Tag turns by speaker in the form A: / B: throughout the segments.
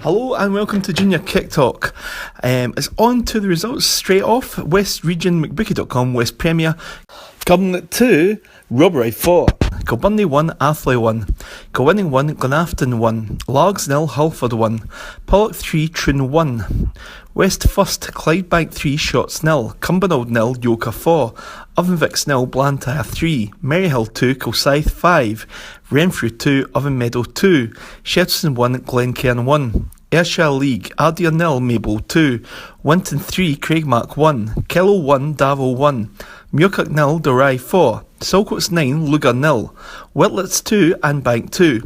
A: Hello and welcome to Junior Kick Talk. It's on to the results straight off. West Region, McBookie.com, West Premier. Coming to Robertry 4. Kilbunny 1, Athley 1. Kilwinning 1, Glenafton 1. Largs 0, Halford 1. Pollock 3, Troon 1. West First, Clydebank 3, Shots 0. Cumbernauld 0, Yoker 4. Ovenvix 0, Blantyre 3. Maryhill 2, Kilsyth 5. Renfrew 2, Oven Meadow 2. Shetson 1, Glencairn 1. Ayrshire League, Ardeer 0, Maple 2. Winton 3, Craigmark 1. Kello 1, Davos 1. Muirkirk 0, Dorai 4. Saltcoats 9, Lugar 0. Whitlets 2, and Bank 2.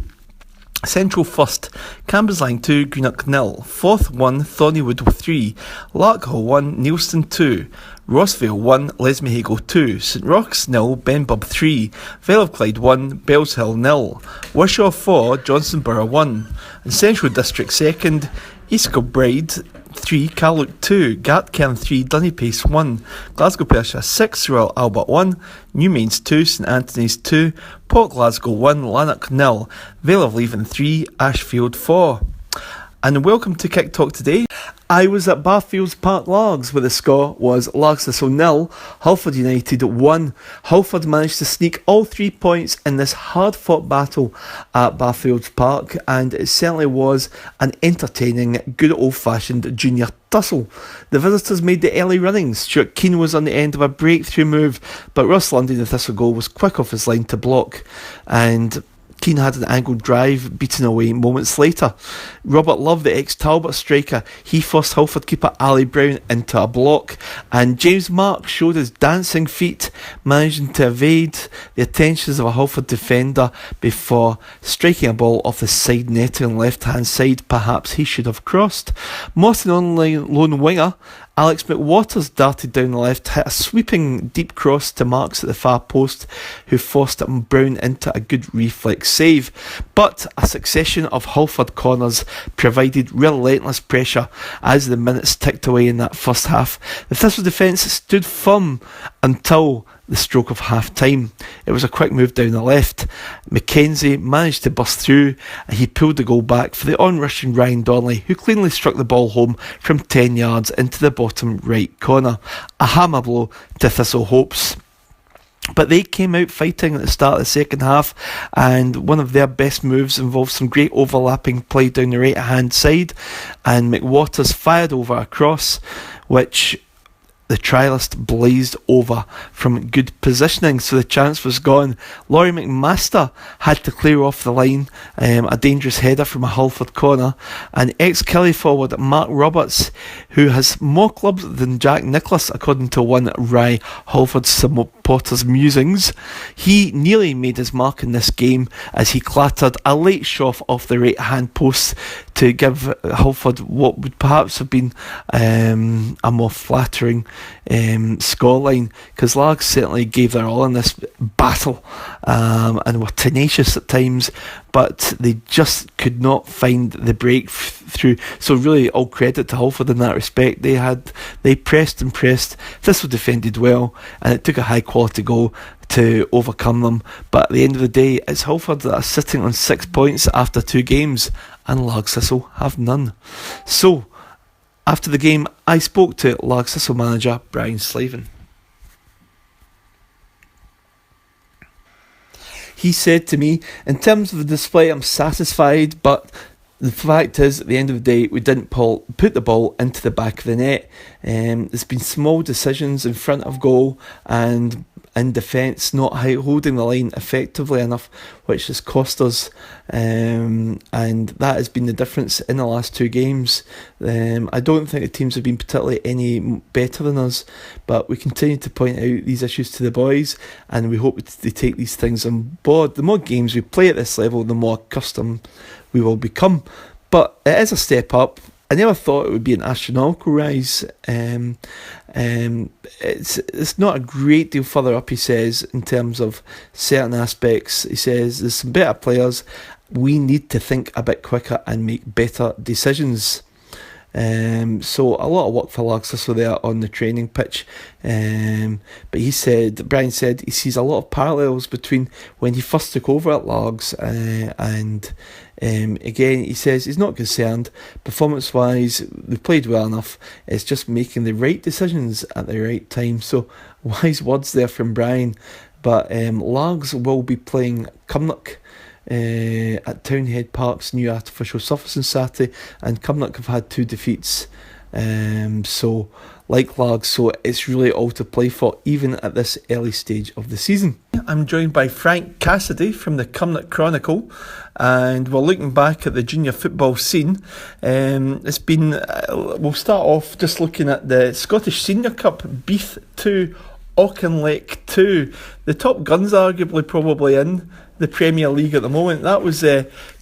A: Central First, Cambuslang 2, Greenock 0. Forth 1, Thornywood 3. Larkhall 1, Neilston 2. Rossvale 1, Lesmahago 2. St Roch's 0, Benbub 3. Vale of Clyde 1, Bellshill 0. Wishaw 4, Johnstonborough 1. And Central District 2nd, East Kilbride 3, Carluke 2, Gartcairn 3, Dunnypace 1, Glasgow Perthshire 6, Royal Albert 1, Newmains 2, St Anthony's 2, Port Glasgow 1, Lanark 0, Vale of Leven 3, Ashfield 4. And welcome to Kick Talk today. I was at Barfields Park Largs where the score was Largs Thistle 0, Halford United 1. Halford managed to sneak all 3 points in this hard-fought battle at Barfields Park, and it certainly was an entertaining, good old-fashioned junior tussle. The visitors made the early runnings. Stuart Keane was on the end of a breakthrough move, but Ross Lundy, the Thistle goal, was quick off his line to block, and Keane had an angled drive beaten away moments later. Robert Love, the ex-Talbot striker, he forced Halford keeper Ali Brown into a block, and James Mark showed his dancing feet, managing to evade the attentions of a Halford defender before striking a ball off the side netting on the left-hand side. Perhaps he should have crossed. Morton online lone winger Alex McWaters darted down the left, hit a sweeping deep cross to Marks at the far post, who forced Brown into a good reflex save. But a succession of Halford corners provided relentless pressure as the minutes ticked away in that first half. The Thistle defence stood firm until the stroke of half time. It was a quick move down the left. Mackenzie managed to bust through, and he pulled the goal back for the on-rushing Ryan Donnelly, who cleanly struck the ball home from 10 yards into the bottom right corner. A hammer blow to Thistle hopes. But they came out fighting at the start of the second half, and one of their best moves involved some great overlapping play down the right hand side, and McWaters fired over a cross, which the trialist blazed over from good positioning, so the chance was gone. Laurie McMaster had to clear off the line, a dangerous header from a Halford corner, and ex-Kelly forward Mark Roberts, who has more clubs than Jack Nicholas according to one Rye Halford supporters' musings, he nearly made his mark in this game as he clattered a late shot off the right hand post to give Halford what would perhaps have been a more flattering scoreline, because Largs certainly gave their all in this battle and were tenacious at times, but they just could not find the breakthrough. So really all credit to Halford in that respect. They pressed and pressed. Thistle defended well, and it took a high quality goal to overcome them, but at the end of the day it's Halford that are sitting on 6 points after 2 games, and Largs Thistle have none. So after the game, I spoke to Largs Thistle manager Brian Slavin. He said to me, in terms of the display, I'm satisfied, but the fact is, at the end of the day, we didn't put the ball into the back of the net. There's been small decisions in front of goal and in defence not holding the line effectively enough, which has cost us, and that has been the difference in the last 2 games. I don't think the teams have been particularly any better than us, but we continue to point out these issues to the boys, and we hope they take these things on board. The more games we play at this level, the more accustomed we will become, but it is a step up. I never thought it would be an astronomical rise. It's not a great deal further up, he says, in terms of certain aspects. He says there's some better players. We need to think a bit quicker and make better decisions. So a lot of work for Largs Thistle there on the training pitch. But Brian said he sees a lot of parallels between when he first took over at Largs and Again, he says he's not concerned. Performance-wise, they played well enough. It's just making the right decisions at the right time. So, wise words there from Brian. But Largs will be playing Cumnock at Townhead Park's new artificial surface on Saturday, and Cumnock have had 2 defeats. So, like Largs, so it's really all to play for, even at this early stage of the season. I'm joined by Frank Cassidy from the Cumnock Chronicle, and we're looking back at the junior football scene. It's been, we'll start off just looking at the Scottish Senior Cup, Beath 2, Auchinleck 2. The top guns arguably probably in the Premier League at the moment. That was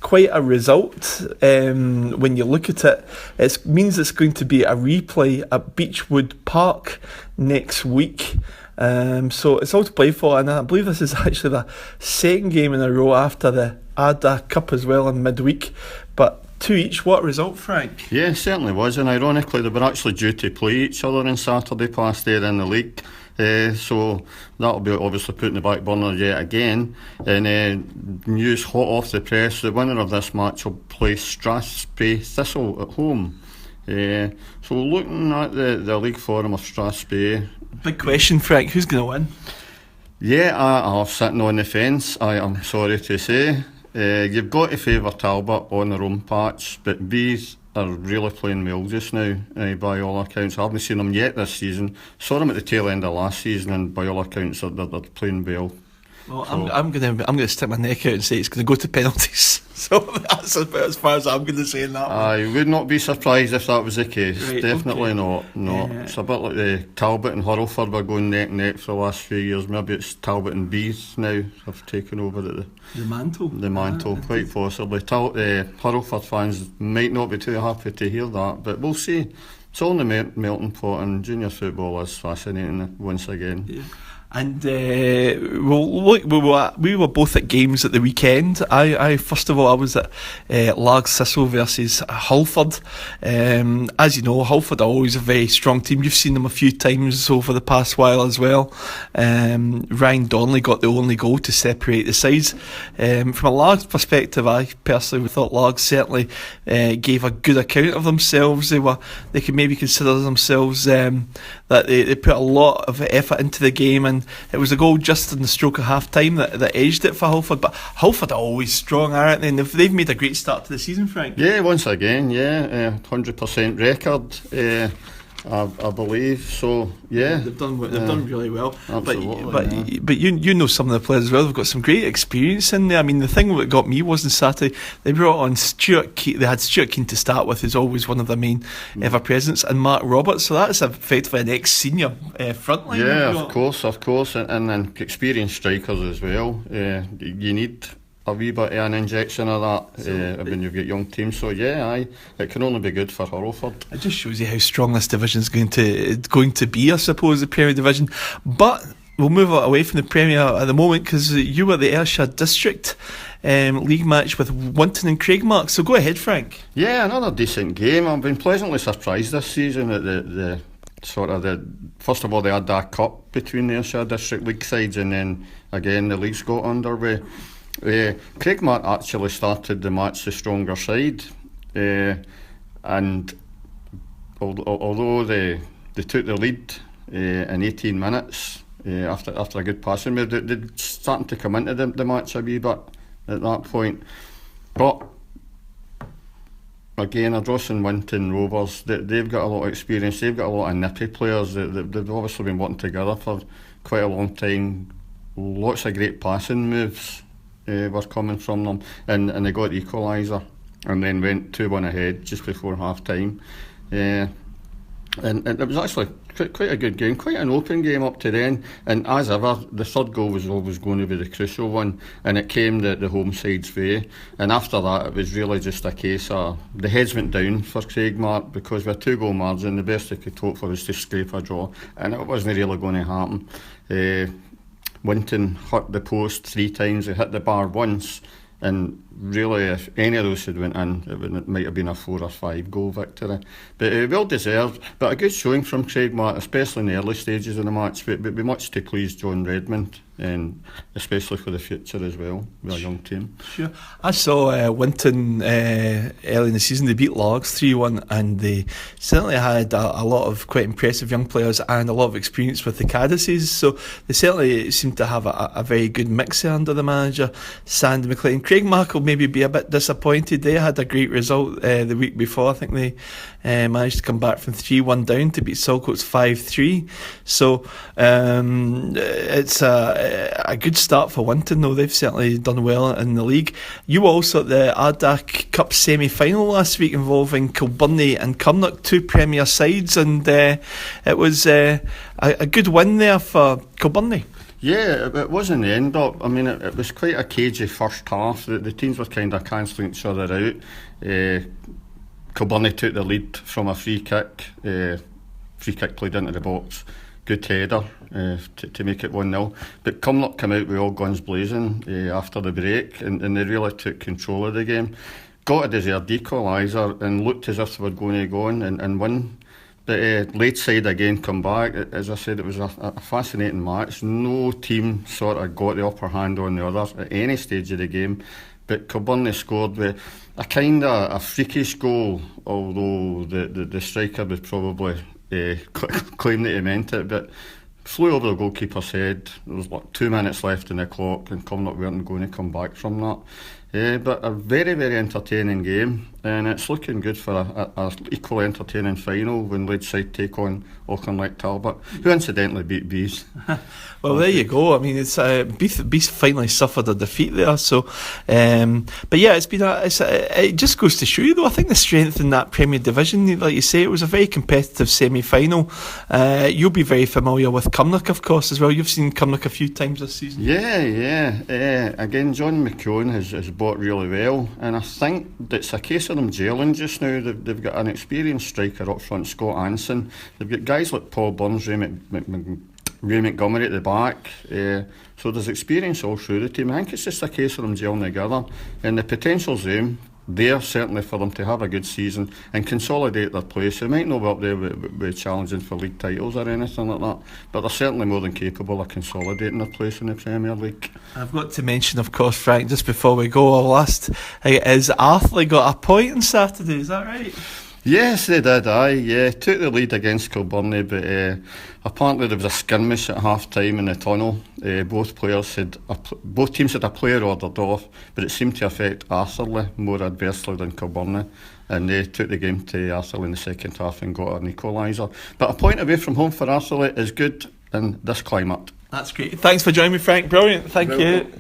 A: quite a result. When you look at it, it means it's going to be a replay at Beechwood Park next week. So it's all to play for, and I believe this is actually the second game in a row after the Ada Cup as well in midweek. But 2 each, what a result, Frank?
B: Yeah, it certainly was, and ironically they were actually due to play each other on Saturday past there in the league. So that'll be obviously put in the back burner yet again. And news hot off the press, the winner of this match will play Strathspey Thistle at home. So looking at the league form of Strathspey.
A: Big question, Frank, who's going to win?
B: Yeah, I'm sitting on the fence, I am sorry to say. You've got to favour Talbot on their own patch, but Bees are really playing well just now, by all accounts. I haven't seen them yet this season. Saw them at the tail end of last season, and by all accounts they're playing well.
A: Well, so, I'm gonna stick my neck out and say it's going to go to penalties. So that's about as far as I'm going to say in that one.
B: I would not be surprised if that was the case.
A: Right,
B: Definitely
A: okay.
B: not. No, it's a bit like the Talbot and Hurlford were going neck and neck for the last few years. Maybe it's Talbot and Bees now have taken over at
A: the mantle.
B: The mantle, quite possibly. Hurlford fans might not be too happy to hear that, but we'll see. It's all in the melting pot, and junior football is fascinating once again.
A: Yeah. And we were both at games at the weekend. I first of all, I was at Largs Thistle versus Hurlford. As you know, Hurlford are always a very strong team. You've seen them a few times over the past while as well. Ryan Donnelly got the only goal to separate the sides. From a Largs perspective, I personally thought Largs certainly gave a good account of themselves. They could maybe consider themselves that they put a lot of effort into the game, and it was a goal just in the stroke of half time that edged it for Hurlford. But Hurlford are always strong, aren't they? And they've made a great start to the season, Frank.
B: Yeah, once again, 100% record, I believe. So yeah,
A: they've done really well.
B: Absolutely,
A: but you know some of the players as well. They've got some great experience in there. I mean, the thing that got me was on Saturday they brought on Stuart Keane. They had Stuart Keane to start with, who's always one of their main ever presence, and Mark Roberts. So that's effectively an ex-senior frontline.
B: Yeah, of course, and then experienced strikers as well. You need a wee bit of an injection of that when you've got young teams. So it can only be good for Hurlford.
A: It just shows you how strong this division is going to be, I suppose, the Premier Division. But we'll move away from the Premier at the moment, because you were the Ayrshire District league match with Winton and Craigmark. So go ahead, Frank.
B: Yeah, another decent game. I've been pleasantly surprised this season at the first of all, they had that cup between the Ayrshire District league sides, and then again the leagues got underway. Craigmark actually started the match the stronger side, and although they took the lead in 18 minutes after a good passing move, they're starting to come into the match a wee bit at that point. But again, Ardrossan, Winton Rovers, they've got a lot of experience, they've got a lot of nippy players, they've obviously been working together for quite a long time. Lots of great passing moves were coming from them, and they got the equaliser and then went 2-1 ahead just before half time. And it was actually quite a good game, quite an open game up to then, and as ever the third goal was always going to be the crucial one, and it came the home side's way. And after that it was really just a case of the heads went down for Craigmark, because with a 2-goal margin the best they could hope for was to scrape a draw, and it wasn't really going to happen. Winton hit the post 3 times, they hit the bar once, and really, if any of those had went in, it might have been a 4 or 5 goal victory. But well deserved. But a good showing from Craig Mack, especially in the early stages of the match. But be much to please John Redmond, and especially for the future as well, with a young team.
A: Sure. I saw Winton early in the season. They beat Largs 3-1, and they certainly had a lot of quite impressive young players and a lot of experience with the Caddises. So they certainly seem to have a very good mix there under the manager, Sandy McLean. Craig Mack will maybe be a bit disappointed. They had a great result the week before. I think they managed to come back from 3-1 down to beat Saltcoats 5-3. So it's a good start for Winton, though. They've certainly done well in the league. You were also at the Ardac Cup semi-final last week involving Kilbirnie and Cumnock, two Premier sides, and it was a good win there for Kilbirnie.
B: Yeah, it was in the end up. I mean, it was quite a cagey first half. The teams were kind of cancelling each other out. Kilbirnie took the lead from a free kick. Free kick played into the box. Good header to make it 1-0. But Cumnock came out with all guns blazing after the break, and they really took control of the game. Got a deserved equaliser and looked as if they were going to go on and win. But late side again come back. As I said, it was a fascinating match. No team sort of got the upper hand on the others at any stage of the game. But Kilbirnie scored with a kind of a freakish goal, although the striker would probably claim that he meant it. But flew over the goalkeeper's head. There was like 2 minutes left in the clock, and Cumnock weren't going to come back from that. But a very, very entertaining game, and it's looking good for a equally entertaining final when Leadside take on Auchinleck Talbot, who incidentally beat Bees.
A: Well, there you go. I mean, it's Bees finally suffered a defeat there. So, but yeah, it just goes to show you, though. I think the strength in that Premier Division, like you say, it was a very competitive semi-final. You'll be very familiar with Cumnock, of course, as well. You've seen Cumnock a few times this season.
B: Yeah. Again, John McKeown has bought really well, and I think it's a case of them gelling just now. They've got an experienced striker up front, Scott Anson. They've got guys like Paul Burns, Ray Montgomery at the back. So there's experience all through the team. I think it's just a case of them gelling together, and the potential's there certainly for them to have a good season and consolidate their place. They might not be up there with challenging for league titles or anything like that, but they're certainly more than capable of consolidating their place in the Premier League.
A: I've got to mention, of course, Frank, just before we go, our last is Arthurlie got a point on Saturday, is that right?
B: Yes, they did. Took the lead against Kilbirnie, but apparently there was a skirmish at half time in the tunnel. Both teams had a player ordered off, but it seemed to affect Arthurlie more adversely than Kilbirnie, and they took the game to Arthurlie in the second half and got an equaliser. But a point away from home for Arthurlie is good in this climate.
A: That's great. Thanks for joining me, Frank. Brilliant. Thank you.